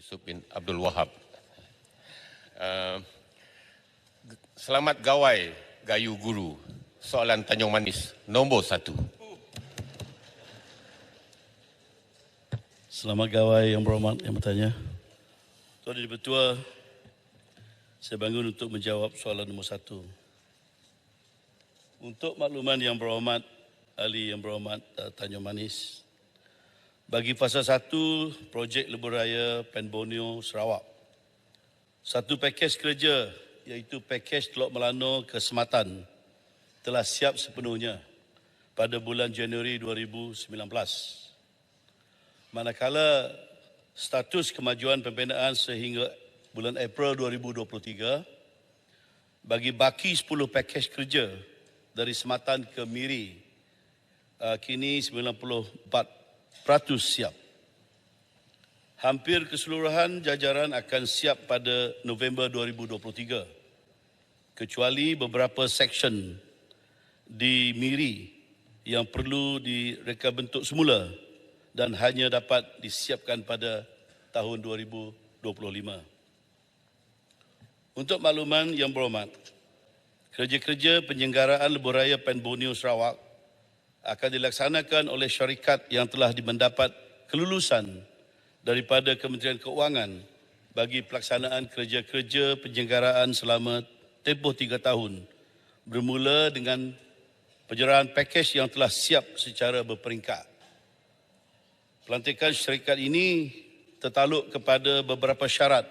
Yusuf bin Abdul Wahab. Selamat gawai Gayu Guru. Soalan Tanjung Manis nombor 1. Selamat gawai yang berhormat yang bertanya. Tuan Yang Dipertua, saya bangun untuk menjawab soalan nombor 1. Untuk makluman yang berhormat, ahli yang berhormat Tanjung Manis, bagi fasa 1 projek Lebuh Raya Pen Borneo Sarawak, satu pakej kerja iaitu pakej Teluk Melano ke Sematan telah siap sepenuhnya pada bulan Januari 2019. Manakala status kemajuan pembinaan sehingga bulan April 2023 bagi baki 10 pakej kerja dari Sematan ke Miri kini 94% siap. Hampir keseluruhan jajaran akan siap pada November 2023 kecuali beberapa seksyen di Miri yang perlu direka bentuk semula dan hanya dapat disiapkan pada tahun 2025. Untuk makluman yang berhormat, kerja-kerja penyelenggaraan Lebuh Raya Pen Borneo Sarawak akan dilaksanakan oleh syarikat yang telah mendapat kelulusan daripada Kementerian Keuangan bagi pelaksanaan kerja-kerja penyelenggaraan selama tempoh 3 tahun bermula dengan penyerahan pakej yang telah siap secara berperingkat. Pelantikan syarikat ini tertaluk kepada beberapa syarat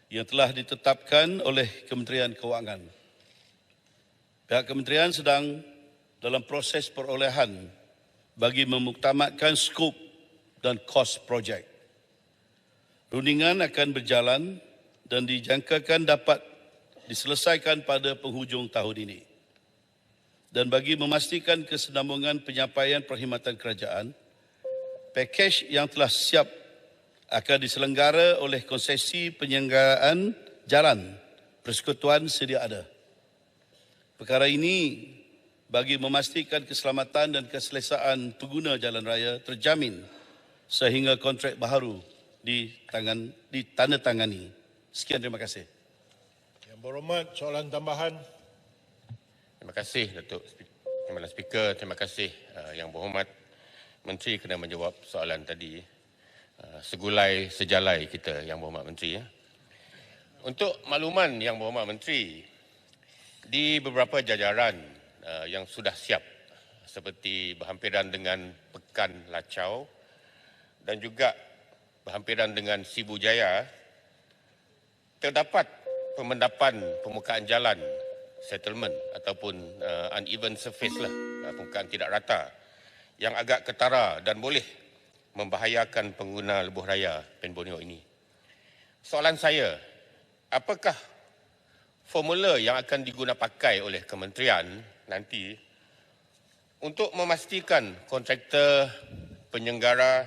yang telah ditetapkan oleh Kementerian Keuangan. Pihak kementerian sedang dalam proses perolehan bagi memuktamadkan skop dan kos projek. Rundingan akan berjalan dan dijangkakan dapat diselesaikan pada penghujung tahun ini. Dan bagi memastikan kesinambungan penyampaian perkhidmatan kerajaan, pakej yang telah siap akan diselenggara oleh konsesi penyelenggaraan jalan persekutuan sedia ada. Perkara ini bagi memastikan keselamatan dan keselesaan pengguna jalan raya terjamin sehingga kontrak baharu ditandatangani. Sekian, terima kasih. Yang berhormat, soalan tambahan. Terima kasih Datuk Timbalan Speaker. Terima kasih Yang Berhormat Menteri kena menjawab soalan tadi. Segulai sejalai kita Yang Berhormat Menteri. Untuk makluman Yang Berhormat Menteri, di beberapa jajaran yang sudah siap seperti berhampiran dengan Pekan Lacau dan juga berhampiran dengan Sibu Jaya, terdapat pemendapan permukaan jalan settlement ataupun uneven surface lah, permukaan tidak rata yang agak ketara dan boleh membahayakan pengguna Lebuh Raya Pen Borneo ini. Soalan saya, apakah formula yang akan digunakan pakai oleh kementerian nanti untuk memastikan kontraktor penyelenggara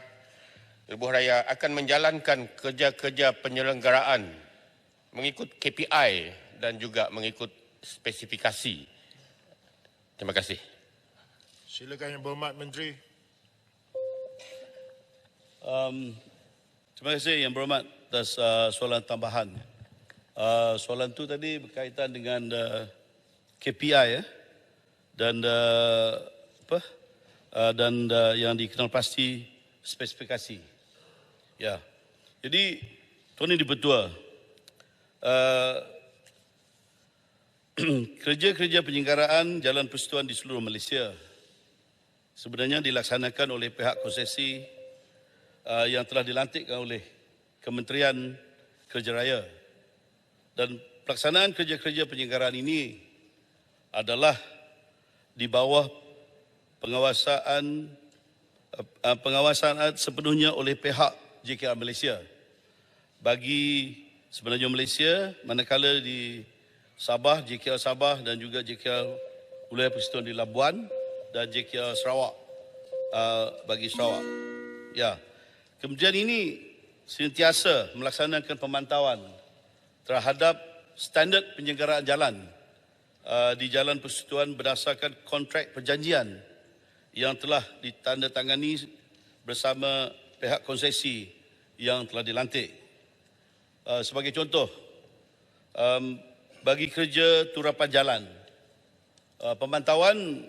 Lebuh Raya akan menjalankan kerja-kerja penyelenggaraan mengikut KPI dan juga mengikut spesifikasi. Terima kasih. Silakan Yang Berhormat Menteri. Terima kasih Yang Berhormat atas soalan tambahan. Soalan tu tadi berkaitan dengan KPI dan yang dikenal pasti spesifikasi. Ya. Jadi Tuan Yang Dipertua, kerja-kerja penyelenggaraan jalan persekutuan di seluruh Malaysia sebenarnya dilaksanakan oleh pihak konsesi yang telah dilantikkan oleh Kementerian Kerja Raya. Dan pelaksanaan kerja-kerja penyelenggaraan ini adalah di bawah pengawasan sepenuhnya oleh pihak JKR Malaysia. Bagi sebenarnya Malaysia, manakala di Sabah, JKR Sabah dan juga JKR Wilayah Persekutuan di Labuan dan JKR Sarawak bagi Sarawak. Ya. Kemudian ini sentiasa melaksanakan pemantauan terhadap standard penyelenggaraan jalan di Jalan Persekutuan berdasarkan kontrak perjanjian yang telah ditandatangani bersama pihak konsesi yang telah dilantik. Sebagai contoh, bagi kerja turapan jalan, pemantauan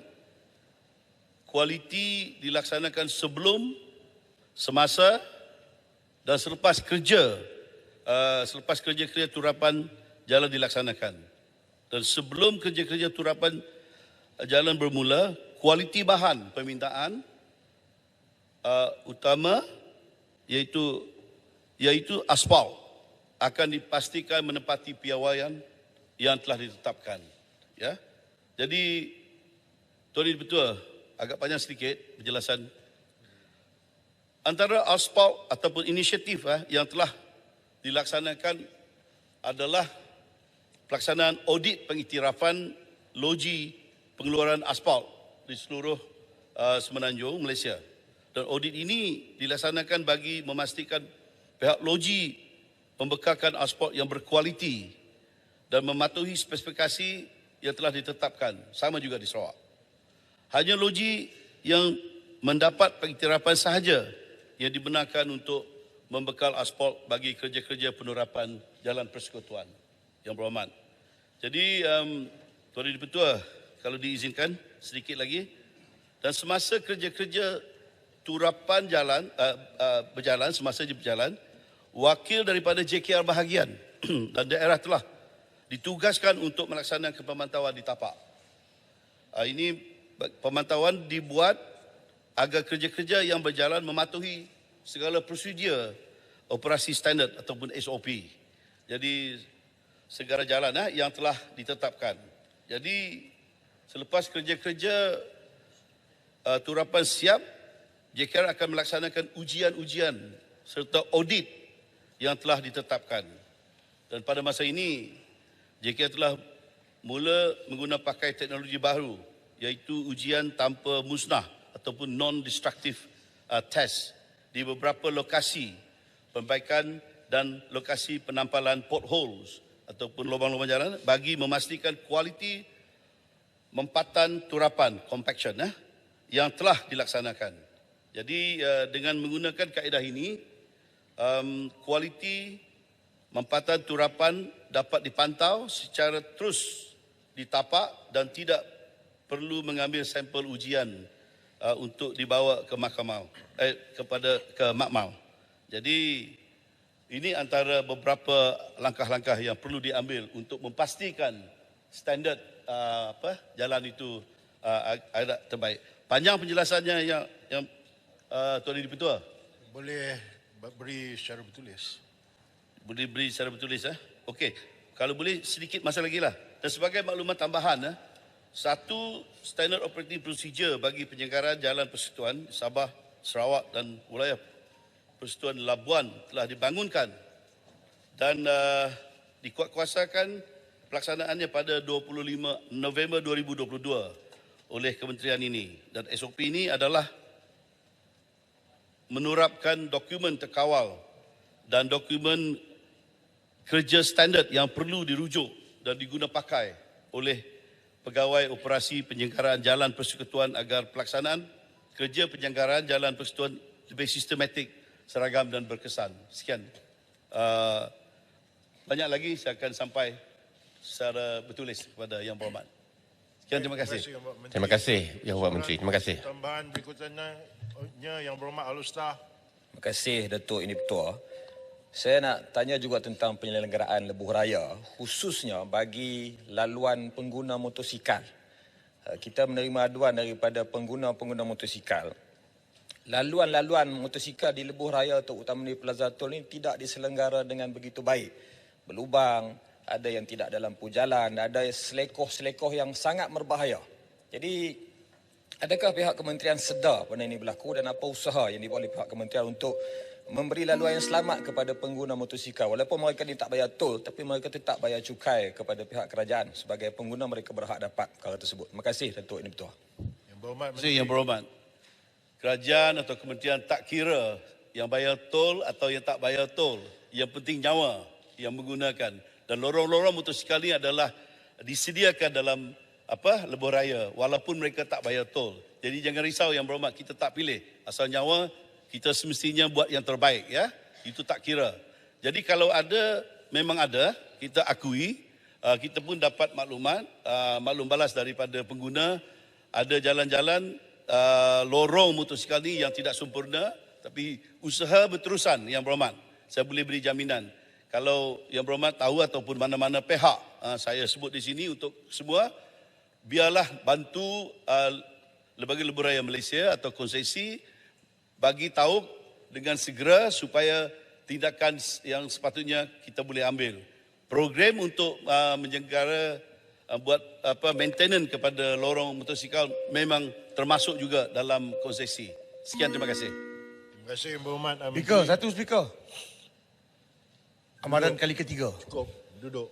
kualiti dilaksanakan sebelum, semasa dan selepas kerja turapan jalan dilaksanakan. Dan sebelum kerja-kerja turapan jalan bermula, kualiti bahan permintaan utama iaitu aspal akan dipastikan menepati piawaian yang telah ditetapkan. Ya. Jadi Tuan Yang Dipertua, agak panjang sedikit penjelasan. Antara aspal ataupun inisiatif yang telah dilaksanakan adalah pelaksanaan audit pengiktirafan loji pengeluaran aspal di seluruh Semenanjung Malaysia. Dan audit ini dilaksanakan bagi memastikan pihak loji membekalkan aspal yang berkualiti dan mematuhi spesifikasi yang telah ditetapkan, sama juga di Sarawak. Hanya loji yang mendapat pengiktirafan sahaja yang dibenarkan untuk membekal aspal bagi kerja-kerja penerapan jalan persekutuan. Yang berhormat. Jadi, Tuan Yang Dipertua, kalau diizinkan sedikit lagi, dan semasa kerja-kerja turapan jalan semasa berjalan, wakil daripada JKR bahagian dan daerah telah ditugaskan untuk melaksanakan pemantauan di tapak. Ini pemantauan dibuat agar kerja-kerja yang berjalan mematuhi segala prosedur operasi standard ataupun SOP. Jadi segala jalan yang telah ditetapkan. Jadi selepas kerja-kerja turapan siap, JKR akan melaksanakan ujian-ujian serta audit yang telah ditetapkan. Dan pada masa ini, JKR telah mula menggunakan pakai teknologi baru, iaitu ujian tanpa musnah ataupun non-destructive test di beberapa lokasi perbaikan dan lokasi penampalan potholes ataupun lubang-lubang jalan bagi memastikan kualiti mempatan turapan compaction yang telah dilaksanakan. Jadi dengan menggunakan kaedah ini, kualiti mempatan turapan dapat dipantau secara terus di tapak dan tidak perlu mengambil sampel ujian untuk dibawa ke mahkamah ke makmal. Jadi ini antara beberapa langkah-langkah yang perlu diambil untuk memastikan standard jalan itu ada terbaik. Panjang penjelasannya yang Tuan Yang Dipertua. Boleh beri secara bertulis. Boleh beri secara bertulis Okey. Kalau boleh sedikit masa lagi lah. Dan sebagai maklumat tambahan satu standard operating procedure bagi penyelenggaraan jalan persekutuan Sabah, Sarawak dan wilayah Persekutuan Labuan telah dibangunkan dan dikuatkuasakan pelaksanaannya pada 25 November 2022 oleh kementerian ini. Dan SOP ini adalah menurapkan dokumen terkawal dan dokumen kerja standard yang perlu dirujuk dan diguna pakai oleh pegawai operasi penyelenggaraan jalan persekutuan agar pelaksanaan kerja penyelenggaraan jalan persekutuan lebih sistematik, seragam dan berkesan. Sekian. Banyak lagi saya akan sampai secara bertulis kepada Yang Berhormat. Sekian, terima kasih. Terima kasih, Yang Berhormat Menteri. Terima kasih. Tambahan berikutnya Yang Berhormat Alustar. Terima kasih Datuk Yang Dipertua. Saya nak tanya juga tentang penyelenggaraan lebuh raya, khususnya bagi laluan pengguna motosikal. Kita menerima aduan daripada pengguna-pengguna motosikal. Laluan-laluan motosikal di lebuh raya terutama di Plaza Tol ini tidak diselenggara dengan begitu baik. Berlubang, ada yang tidak ada lampu jalan, ada selekoh-selekoh yang sangat berbahaya. Jadi, adakah pihak kementerian sedar benda ini berlaku dan apa usaha yang dibuat oleh pihak kementerian untuk memberi laluan yang selamat kepada pengguna motosikal? Walaupun mereka tidak bayar tol, tapi mereka tetap bayar cukai kepada pihak kerajaan. Sebagai pengguna, mereka berhak dapat perkara tersebut. Terima kasih, Datuk Yang Dipertua. Yang Berhormat Terima kasih, Yang Berhormat. Kerajaan atau kementerian tak kira yang bayar tol atau yang tak bayar tol. Yang penting nyawa yang menggunakan. Dan lorong-lorong motosikal ini adalah disediakan dalam lebuh raya walaupun mereka tak bayar tol. Jadi jangan risau Yang Berhormat, kita tak pilih. Asal nyawa, kita semestinya buat yang terbaik, ya. Itu tak kira. Jadi kalau ada, memang ada, kita akui, kita pun dapat maklumat, maklum balas daripada pengguna, ada jalan-jalan lorong motosikal ni yang tidak sempurna, tapi usaha berterusan Yang Berhormat. Saya boleh beri jaminan. Kalau Yang Berhormat tahu ataupun mana-mana pihak, saya sebut di sini untuk semua, biarlah bantu Lembaga Lebuh Raya Malaysia atau konsesi bagi tahu dengan segera supaya tindakan yang sepatutnya kita boleh ambil. Program untuk menjengkara buat maintenance kepada lorong motosikal memang termasuk juga dalam konsesi. Sekian, terima kasih. Terima kasih Yang Berhormat. Speaker, satu speaker. Amaran kali ketiga. Cukup. Duduk.